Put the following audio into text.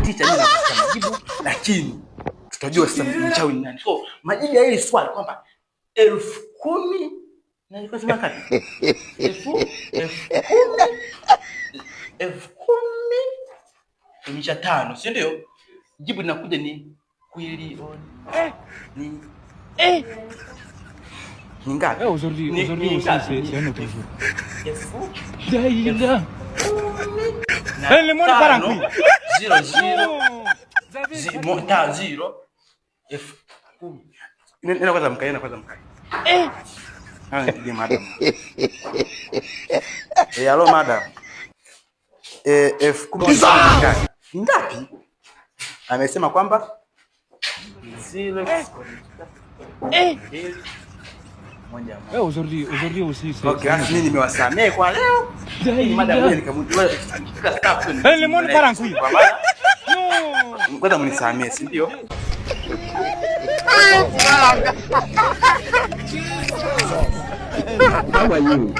teacher mimi napata majibu, lakini tutajua sasa mchawi ni nani. So majibu ya hili swali kwamba 10,000 na nilikuwa sema kati 10,000 kumisha 5, si ndio? Jibu linakuja ni kwilioni. Ni ngapi? Aujourd'hui aussi c'est un autre jour. Le monde part en couille. 0 10. Nenda kwanza mkae. Ni madam. Hello madam. 10,000 ngapi? Amesema kwamba 0 Aujourd'hui aussi c'est okay, mimi nimewasamea kwa leo. Madam wewe nikamjua staff. Le monde part en couille. Ngoja mnisamee, si ndio? How are you?